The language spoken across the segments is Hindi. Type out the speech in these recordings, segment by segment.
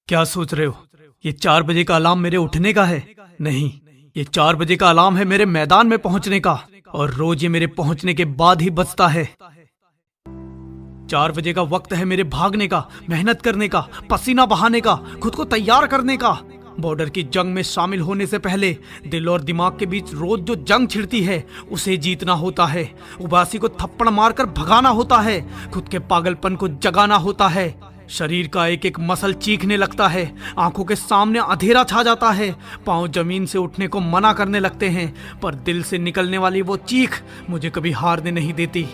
क्या सोच रहे हो? ये 4 बजे का अलार्म मेरे उठने का है? नहीं, ये 4 बजे का अलार्म है मेरे मैदान में पहुंचने का, और रोज ये मेरे पहुंचने के बाद ही बजता है। 4 बजे का वक्त है मेरे भागने का, मेहनत करने का, पसीना बहाने का, खुद को तैयार करने का। बॉर्डर की जंग में शामिल होने से पहले दिल और दिमाग के बीच रोज जो जंग छिड़ती है उसे जीतना होता है। उबासी को थप्पड़ मारकर भगाना होता है, खुद के पागलपन को जगाना होता है। शरीर का एक एक मसल चीखने लगता है, आंखों के सामने अंधेरा छा जाता है, पांव जमीन से उठने को मना करने लगते हैं, पर दिल से निकलने वाली वो चीख मुझे कभी हारने नहीं देती।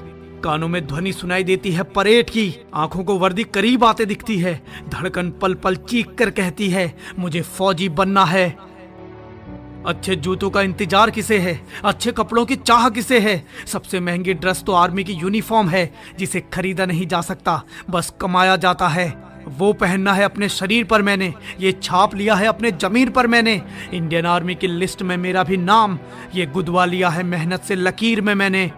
कानों में ध्वनि सुनाई देती है परेड की, आंखों को वर्दी करीब आते दिखती है, धड़कन पल पल चीख कर कहती है मुझे फौजी बनना है। अच्छे जूतों का इंतजार किसे है? अच्छे कपड़ों की चाह किसे है? सबसे महंगी ड्रेस तो आर्मी की यूनिफॉर्म है, जिसे खरीदा नहीं जा सकता, बस कमाया जाता है। वो पहनना है अपने शरीर पर मैंने, ये छाप लिया है अपने जमीन पर मैंने। इंडियन आर्मी की लिस्ट में मेरा भी नाम, ये गुदवा लिया है मेहनत से लकीर में मैंने।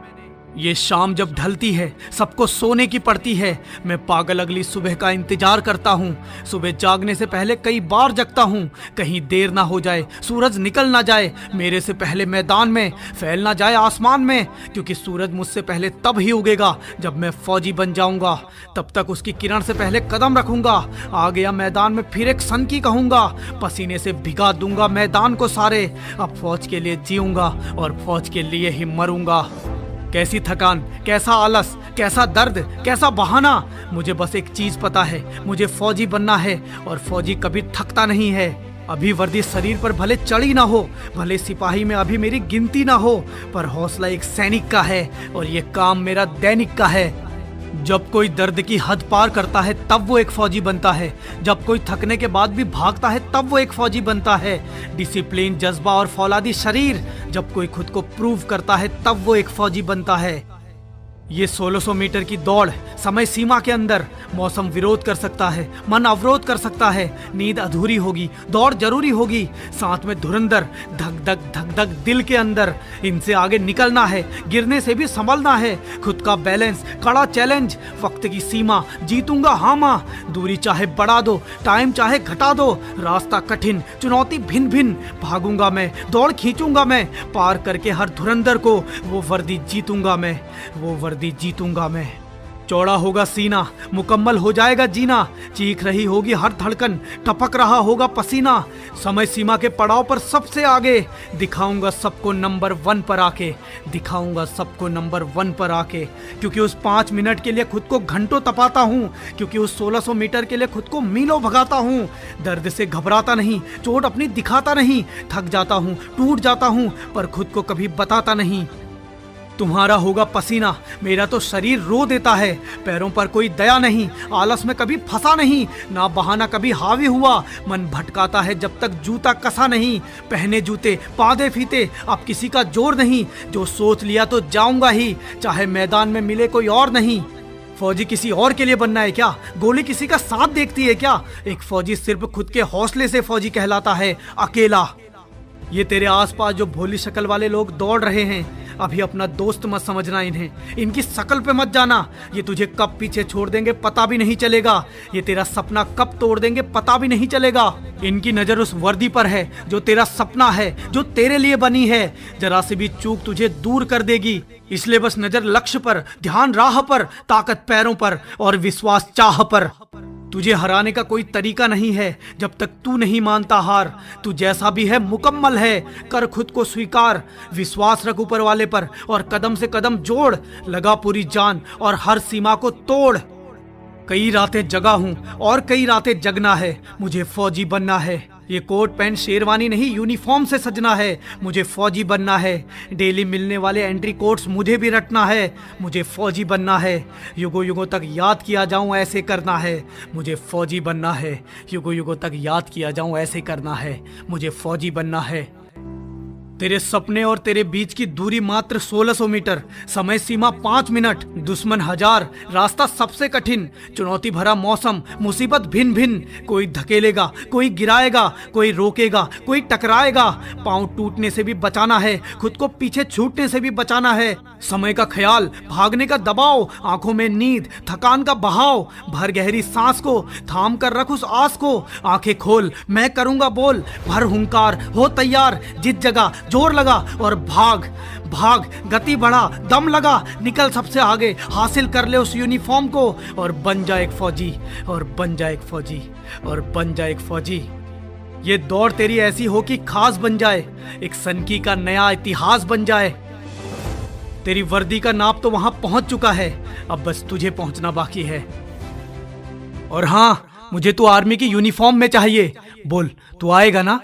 ये शाम जब ढलती है सबको सोने की पड़ती है, मैं पागल अगली सुबह का इंतजार करता हूँ। सुबह जागने से पहले कई बार जगता हूँ, कहीं देर ना हो जाए, सूरज निकल ना जाए मेरे से पहले मैदान में, फैल ना जाए आसमान में, क्योंकि सूरज मुझसे पहले तब ही उगेगा जब मैं फौजी बन जाऊंगा। तब तक उसकी किरण से पहले कदम रखूंगा, आ गया मैदान में फिर एक सन की कहूंगा, पसीने से भिगा दूंगा मैदान को सारे। अब फौज के लिए जीऊंगा और फौज के लिए ही मरूंगा। कैसी थकान, कैसा आलस, कैसा दर्द, कैसा बहाना, मुझे बस एक चीज पता है, मुझे फौजी बनना है, और फौजी कभी थकता नहीं है। अभी वर्दी शरीर पर भले चढ़ी ना हो, भले सिपाही में अभी मेरी गिनती ना हो, पर हौसला एक सैनिक का है और ये काम मेरा दैनिक का है। जब कोई दर्द की हद पार करता है तब वो एक फौजी बनता है, जब कोई थकने के बाद भी भागता है तब वो एक फौजी बनता है। डिसिप्लिन, जज्बा और फौलादी शरीर, जब कोई खुद को प्रूव करता है तब वो एक फौजी बनता है। ये 1600 मीटर की दौड़ समय सीमा के अंदर, मौसम विरोध कर सकता है, मन अवरोध कर सकता है, नींद अधूरी होगी, दौड़ जरूरी होगी, साथ में धुरंधर धक धक दिल के अंदर। इनसे आगे निकलना है, गिरने से भी संभलना है, खुद का बैलेंस, कड़ा चैलेंज, वक्त की सीमा, जीतूंगा हाँ माँ, दूरी चाहे बढ़ा दो, टाइम चाहे घटा दो, रास्ता कठिन, चुनौती भिन्न भिन्न, भागूंगा मैं, दौड़ खींचूंगा मैं, पार करके हर धुरंधर को वो वर्दी जीतूंगा मैं, वो वर्दी जीतूंगा मैं। चौड़ा होगा सीना, मुकम्मल हो जाएगा जीना, चीख रही होगी हर धड़कन, टपक रहा होगा पसीना, समय सीमा के पड़ाव पर सबसे आगे, दिखाऊंगा सबको नंबर 1 पर आके, दिखाऊंगा सबको नंबर 1 पर आके। क्योंकि उस 5 मिनट के लिए खुद को घंटों तपाता हूँ, क्योंकि उस 1600 मीटर के लिए खुद को मीलों भगाता हूँ। दर्द से घबराता नहीं, चोट अपनी दिखाता नहीं, थक जाता हूँ, टूट जाता हूँ, पर खुद को कभी बताता नहीं। तुम्हारा होगा पसीना, मेरा तो शरीर रो देता है, पैरों पर कोई दया नहीं, आलस में कभी फंसा नहीं, ना बहाना कभी हावी हुआ, मन भटकाता है जब तक जूता कसा नहीं, पहने जूते पादे फीते, अब किसी का जोर नहीं, जो सोच लिया तो जाऊंगा ही, चाहे मैदान में मिले कोई और नहीं। फौजी किसी और के लिए बनना है क्या? गोली किसी का साथ देखती है क्या? एक फौजी सिर्फ खुद के हौसले से फौजी कहलाता है, अकेला। ये तेरे आसपास जो भोली शक्ल वाले लोग दौड़ रहे हैं, अभी अपना दोस्त मत समझना इन्हें, इनकी शक्ल पे मत जाना, ये तुझे कब पीछे छोड़ देंगे पता भी नहीं चलेगा, ये तेरा सपना कब तोड़ देंगे पता भी नहीं चलेगा। इनकी नजर उस वर्दी पर है जो तेरा सपना है, जो तेरे लिए बनी है, जरा से भी चूक तुझे दूर कर देगी, इसलिए बस नजर लक्ष्य पर, ध्यान राह पर, ताकत पैरों पर और विश्वास चाह पर। तुझे हराने का कोई तरीका नहीं है जब तक तू नहीं मानता हार, तू जैसा भी है मुकम्मल है, कर खुद को स्वीकार, विश्वास रख ऊपर वाले पर और कदम से कदम जोड़, लगा पूरी जान और हर सीमा को तोड़। कई रातें जगा हूँ और कई रातें जगना है, मुझे फौजी बनना है, ये कोट पैंट शेरवानी नहीं यूनिफॉर्म से सजना है, मुझे फौजी बनना है, डेली मिलने वाले एंट्री कोट्स मुझे भी रटना है, मुझे फौजी बनना है, युगों युगों तक याद किया जाऊं ऐसे करना है, मुझे फौजी बनना है, युगों युगों तक याद किया जाऊं ऐसे करना है, मुझे फौजी बनना है। तेरे सपने और तेरे बीच की दूरी मात्र 1600 मीटर, समय सीमा 5 मिनट, दुश्मन 1000, रास्ता सबसे कठिन, चुनौती भरा मौसम, मुसीबत भिन्न भिन्न, कोई धकेलेगा, कोई गिराएगा, कोई रोकेगा, कोई टकराएगा। पांव टूटने से भी बचाना है, खुद को पीछे छूटने से भी बचाना है। समय का ख्याल, भागने का दबाव, आंखों में नींद, थकान का बहाव। भर गहरी सांस को, थाम कर रख उस आस को, आंखें खोल, मैं करूंगा बोल, भर हुंकार, हो तैयार, जिस जगह जोर लगा और भाग भाग, गति बढ़ा, दम लगा, निकल सबसे आगे, हासिल कर ले उस यूनिफॉर्म को और बन जा एक फौजी, और बन जा एक फौजी, और बन जा एक फौजी। ये दौड़ तेरी ऐसी हो कि खास बन जाए, एक सनकी का नया इतिहास बन जाए। तेरी वर्दी का नाप तो वहां पहुंच चुका है, अब बस तुझे पहुंचना बाकी है। और हाँ, मुझे तो आर्मी की यूनिफॉर्म में चाहिए। बोल, तू आएगा ना?